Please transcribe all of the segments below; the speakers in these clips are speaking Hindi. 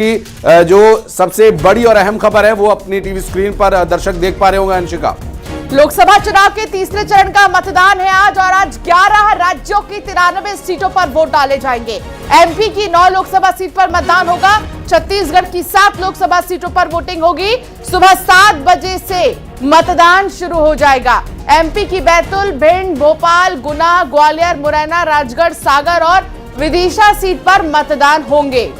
जो सबसे बड़ी और अहम खबर है वो अपनी टीवी स्क्रीन पर दर्शक देख पा रहे होंगे। अंशिका, लोकसभा चुनाव के तीसरे चरण का मतदान है आज और आज 11 राज्यों की 93 सीटों पर वोट डाले जाएंगे। एमपी की 9 लोकसभा सीट पर मतदान होगा। छत्तीसगढ़ की 7 लोकसभा सीटों पर वोटिंग होगी। सुबह 7 बजे से मतदान शुरू हो जाएगा। एमपी की बैतूल, भिंड, भोपाल, गुना, ग्वालियर, मुरैना, राजगढ़, सागर और विदिशा सीट पर मतदान होंगे।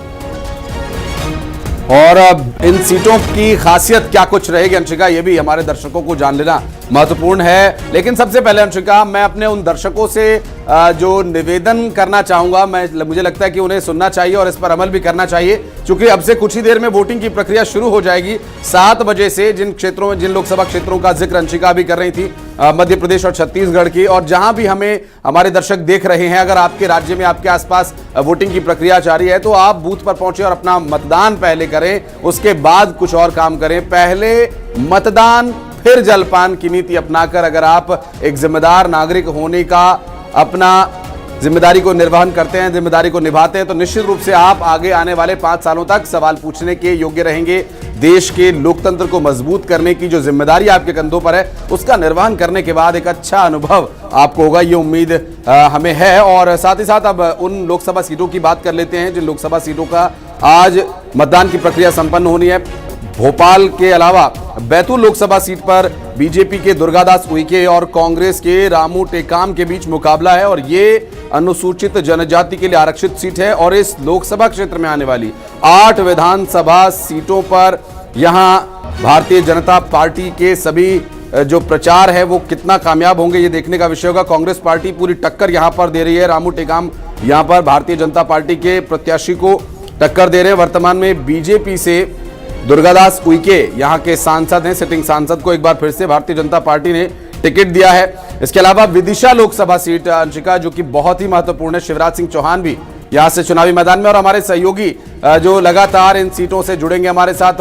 और इन सीटों की खासियत क्या कुछ रहेगी अंशिका, ये भी हमारे दर्शकों को जान लेना महत्वपूर्ण है। लेकिन सबसे पहले अंशिका, मैं अपने उन दर्शकों से जो निवेदन करना चाहूंगा, मुझे लगता है कि उन्हें सुनना चाहिए और इस पर अमल भी करना चाहिए, क्योंकि अब से कुछ ही देर में वोटिंग की प्रक्रिया शुरू हो जाएगी 7 बजे से। जिन क्षेत्रों में, जिन लोकसभा क्षेत्रों का जिक्र अंशिका भी कर रही थी, मध्य प्रदेश और छत्तीसगढ़ की, और जहां भी हमें हमारे दर्शक देख रहे हैं, अगर आपके राज्य में, आपके आसपास वोटिंग की प्रक्रिया जारी है तो आप बूथ पर पहुंचे और अपना मतदान पहले करें, उसके बाद कुछ और काम करें। पहले मतदान फिर जलपान की नीति अपनाकर अगर आप एक जिम्मेदार नागरिक होने का अपना जिम्मेदारी को निर्वहन करते हैं, जिम्मेदारी को निभाते हैं, तो निश्चित रूप से आप आगे आने वाले 5 सालों तक सवाल पूछने के योग्य रहेंगे। देश के लोकतंत्र को मजबूत करने की जो जिम्मेदारी आपके कंधों पर है, उसका निर्वहन करने के बाद एक अच्छा अनुभव आपको होगा, ये उम्मीद हमें है। और साथ ही साथ अब उन लोकसभा सीटों की बात कर लेते हैं जिन लोकसभा सीटों का आज मतदान की प्रक्रिया संपन्न होनी है। भोपाल के अलावा बैतूल लोकसभा सीट पर बीजेपी के दुर्गादास उइके और कांग्रेस के रामू टेकाम के बीच मुकाबला है, और ये अनुसूचित जनजाति के लिए आरक्षित सीट है। और इस लोकसभा क्षेत्र में आने वाली 8 विधानसभा सीटों पर यहां भारतीय जनता पार्टी के सभी जो प्रचार है वो कितना कामयाब होंगे, ये देखने का विषय होगा। कांग्रेस पार्टी पूरी टक्कर यहां पर दे रही है। रामू टेकाम यहां पर भारतीय जनता पार्टी के प्रत्याशी को टक्कर दे रहे हैं। वर्तमान में बीजेपी से दुर्गादास उइके यहां के सांसद हैं। सिटिंग सांसद को एक बार फिर से भारतीय जनता पार्टी ने टिकट दिया है। इसके अलावा विदिशा लोकसभा सीट अंशिका, जो कि बहुत ही महत्वपूर्ण है, शिवराज सिंह चौहान भी यहां से चुनावी मैदान में, और हमारे सहयोगी जो लगातार इन सीटों से जुड़ेंगे हमारे साथ,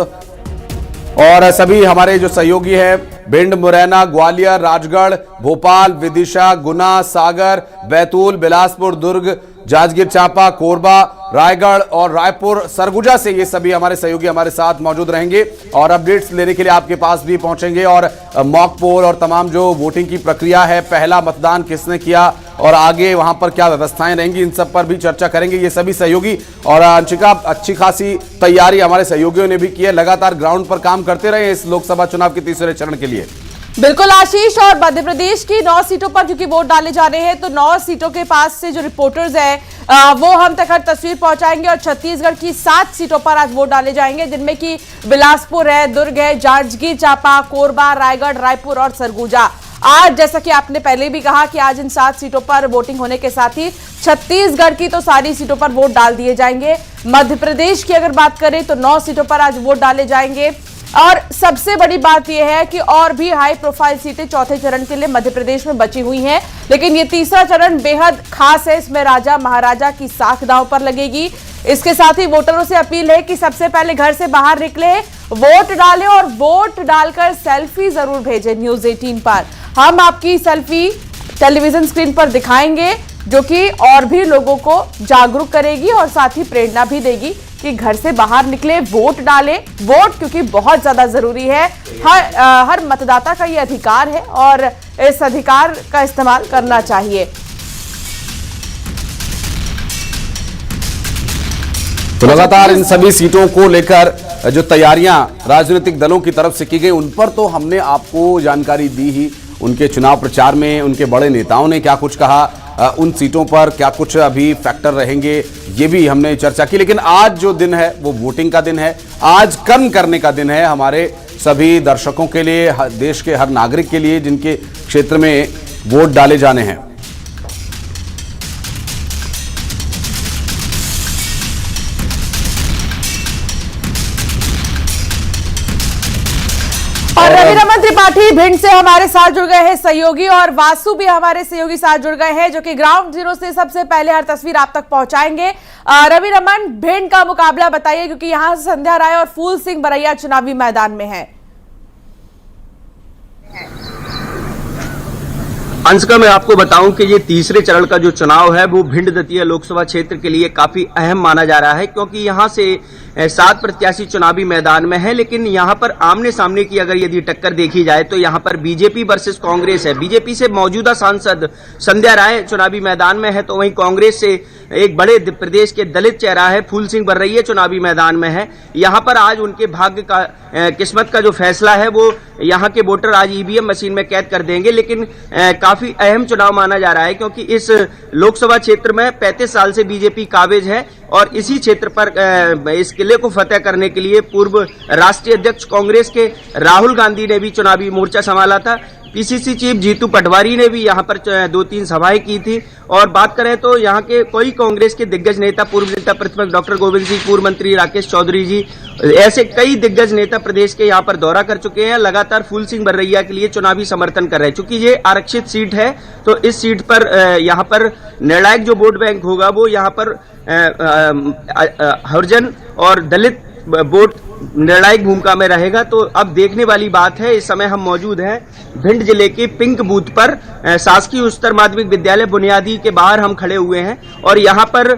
और सभी हमारे जो सहयोगी हैं भिंड, मुरैना, ग्वालियर, राजगढ़, भोपाल, विदिशा, गुना, सागर, बैतूल, बिलासपुर, दुर्ग, जांजगीर चांपा, कोरबा, रायगढ़ और रायपुर, सरगुजा से ये सभी हमारे सहयोगी हमारे साथ मौजूद रहेंगे और अपडेट्स लेने के लिए आपके पास भी पहुंचेंगे। और मॉक पोल और तमाम जो वोटिंग की प्रक्रिया है, पहला मतदान किसने किया और आगे वहां पर क्या व्यवस्थाएं रहेंगी, इन सब पर भी चर्चा करेंगे ये सभी सहयोगी। और अंशिका, अच्छी खासी तैयारी हमारे सहयोगियों ने भी की है, लगातार ग्राउंड पर काम करते रहे इस लोकसभा चुनाव के तीसरे चरण के लिए। बिल्कुल आशीष, और मध्य प्रदेश की 9 सीटों पर क्योंकि वोट डाले जा रहे हैं तो 9 सीटों के पास से जो रिपोर्टर्स हैं वो हम तक हर तस्वीर पहुंचाएंगे। और छत्तीसगढ़ की 7 सीटों पर आज वोट डाले जाएंगे, जिनमें कि बिलासपुर है, दुर्ग है, जांजगीर चांपा, कोरबा, रायगढ़, रायपुर और सरगुजा। आज जैसा कि आपने पहले भी कहा कि आज इन 7 सीटों पर वोटिंग होने के साथ ही छत्तीसगढ़ की तो सारी सीटों पर वोट डाल दिए जाएंगे। मध्य प्रदेश की अगर बात करें तो 9 सीटों पर आज वोट डाले जाएंगे। और सबसे बड़ी बात यह है कि और भी हाई प्रोफाइल सीटें चौथे चरण के लिए मध्य प्रदेश में बची हुई हैं, लेकिन ये तीसरा चरण बेहद खास है। इसमें राजा महाराजा की साख दांव पर लगेगी। इसके साथ ही वोटरों से अपील है कि सबसे पहले घर से बाहर निकले, वोट डालें और वोट डालकर सेल्फी जरूर भेजें। न्यूज़ 18 पर हम आपकी सेल्फी टेलीविजन स्क्रीन पर दिखाएंगे, जो कि और भी लोगों को जागरूक करेगी और साथ ही प्रेरणा भी देगी कि घर से बाहर निकले, वोट डालें। वोट क्योंकि बहुत ज्यादा जरूरी है। हर मतदाता का ये अधिकार है और इस अधिकार का इस्तेमाल करना चाहिए। तो लगातार इन सभी सीटों को लेकर जो तैयारियां राजनीतिक दलों की तरफ से की गई, उन पर तो हमने आपको जानकारी दी ही। उनके चुनाव प्रचार में उनके बड़े नेताओं ने क्या कुछ कहा, उन सीटों पर क्या कुछ अभी फैक्टर रहेंगे, ये भी हमने चर्चा की। लेकिन आज जो दिन है वो वोटिंग का दिन है। आज कर्म करने का दिन है हमारे सभी दर्शकों के लिए, देश के हर नागरिक के लिए जिनके क्षेत्र में वोट डाले जाने हैं। और रवि रमन त्रिपाठी भिंड से हमारे साथ जुड़ गए हैं सहयोगी, और वासु भी हमारे सहयोगी साथ जुड़ गए हैं, जो कि ग्राउंड जीरो से सबसे पहले हर तस्वीर आप तक पहुंचाएंगे। रवि रमन, भिंड का मुकाबला बताइए, क्योंकि यहां से संध्या राय और फूल सिंह बरैया चुनावी मैदान में है। अंशिका, मैं आपको बताऊं कि ये तीसरे चरण का जो चुनाव है वो भिंड दतिया लोकसभा क्षेत्र के लिए काफी अहम माना जा रहा है, क्योंकि यहां से 7 प्रत्याशी चुनावी मैदान में है, लेकिन यहाँ पर आमने सामने की अगर यदि टक्कर देखी जाए तो यहाँ पर बीजेपी वर्सेस कांग्रेस है। बीजेपी से मौजूदा सांसद संध्या राय चुनावी मैदान में है, तो वहीं कांग्रेस से एक बड़े प्रदेश के दलित चेहरा है फूल सिंह बर्रैया चुनावी मैदान में है। यहाँ पर आज उनके भाग्य का किस्मत का जो फैसला है वो यहाँ के वोटर आज ईवीएम मशीन में कैद कर देंगे। लेकिन काफी अहम चुनाव माना जा रहा है, क्योंकि इस लोकसभा क्षेत्र में 35 साल से बीजेपी काबिज है और इसी क्षेत्र पर इस किले को फतेह करने के लिए पूर्व राष्ट्रीय अध्यक्ष कांग्रेस के राहुल गांधी ने भी चुनावी मोर्चा संभाला था। पीसीसी चीफ जीतू पटवारी ने भी यहाँ पर 2-3 सभाएं की थी। और बात करें तो यहाँ के कोई कांग्रेस के दिग्गज नेता, पूर्व नेता प्रतिपक्ष डॉक्टर गोविंद सिंह, पूर्व मंत्री राकेश चौधरी जी, ऐसे कई दिग्गज नेता प्रदेश के यहाँ पर दौरा कर चुके हैं, लगातार फूल सिंह बर्रैया के लिए चुनावी समर्थन कर रहे हैं। चूंकि ये आरक्षित सीट है तो इस सीट पर यहाँ पर निर्णायक जो वोट बैंक होगा वो यहाँ पर हरिजन और दलित वोट निर्णायक भूमिका में रहेगा। तो अब देखने वाली बात है, इस समय हम मौजूद हैं भिंड जिले के पिंक बूथ पर, शासकीय उच्चतर माध्यमिक विद्यालय बुनियादी के बाहर हम खड़े हुए हैं और यहाँ पर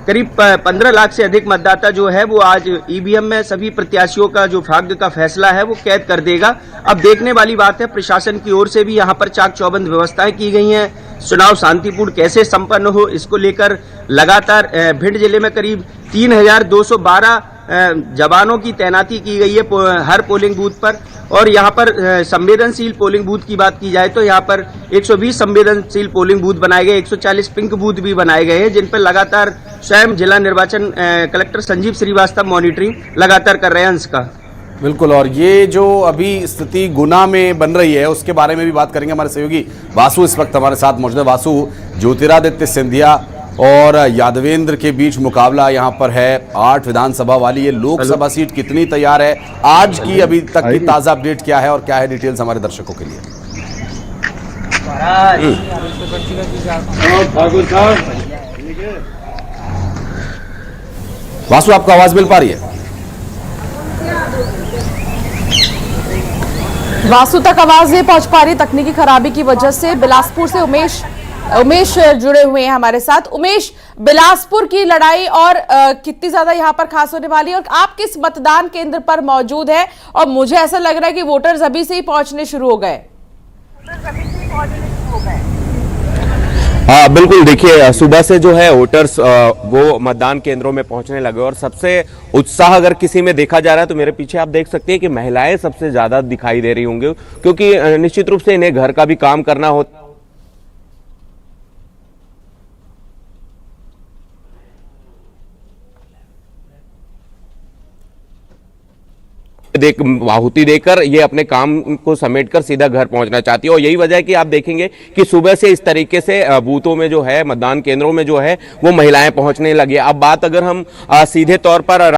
करीब 15 लाख से अधिक मतदाता जो है वो आज ईवीएम में सभी प्रत्याशियों का जो भाग्य का फैसला है वो कैद कर देगा। अब देखने वाली बात है, प्रशासन की ओर से भी यहाँ पर चाक चौबंद व्यवस्थाएं की गई हैं। चुनाव शांतिपूर्ण कैसे संपन्न हो इसको लेकर लगातार भिंड जिले में करीब 3212 जवानों की तैनाती की गई है हर पोलिंग बूथ पर। और यहाँ पर संवेदनशील पोलिंग बूथ की बात की जाए तो यहाँ पर 120 संवेदनशील पोलिंग बूथ बनाए गए, 140 पिंक बूथ भी बनाए गए हैं, जिन पर लगातार स्वयं जिला निर्वाचन कलेक्टर संजीव श्रीवास्तव मॉनिटरिंग लगातार कर रहे हैं। अंश का बिल्कुल। और ये जो अभी स्थिति गुना में बन रही है उसके बारे में भी बात करेंगे। हमारे सहयोगी वासु इस वक्त हमारे साथ मौजूद है। वासु, ज्योतिरादित्य सिंधिया और यादवेंद्र के बीच मुकाबला यहाँ पर है 8 विधानसभा वाली ये लोकसभा सीट कितनी तैयार है, आज की अभी तक की ताजा अपडेट क्या है और क्या है डिटेल्स हमारे दर्शकों के लिए? वासु, आपको आवाज मिल पा रही है? वासु तक आवाज नहीं पहुंच पा रही तकनीकी खराबी की वजह से। बिलासपुर से उमेश जुड़े हुए हैं हमारे साथ। उमेश, बिलासपुर की लड़ाई और कितनी ज्यादा यहाँ पर खास होने वाली है और आप किस मतदान केंद्र पर मौजूद है? और मुझे ऐसा लग रहा है कि वोटर्स अभी से ही पहुंचने शुरू हो गए। हाँ बिल्कुल, देखिए सुबह से जो है वोटर्स वो मतदान केंद्रों में पहुंचने लगे और सबसे उत्साह अगर किसी में देखा जा रहा है तो मेरे पीछे आप देख सकते हैं कि महिलाएं सबसे ज्यादा दिखाई दे रही होंगी, क्योंकि निश्चित रूप से इन्हें घर का भी काम करना होता आहुति देकर ये अपने काम को समेटकर सीधा घर पहुंचना चाहती है। और यही वजह है कि आप देखेंगे कि सुबह से इस तरीके से बूथों में जो है, मतदान केंद्रों में जो है वो महिलाएं पहुंचने लगी। अब बात अगर हम सीधे तौर पर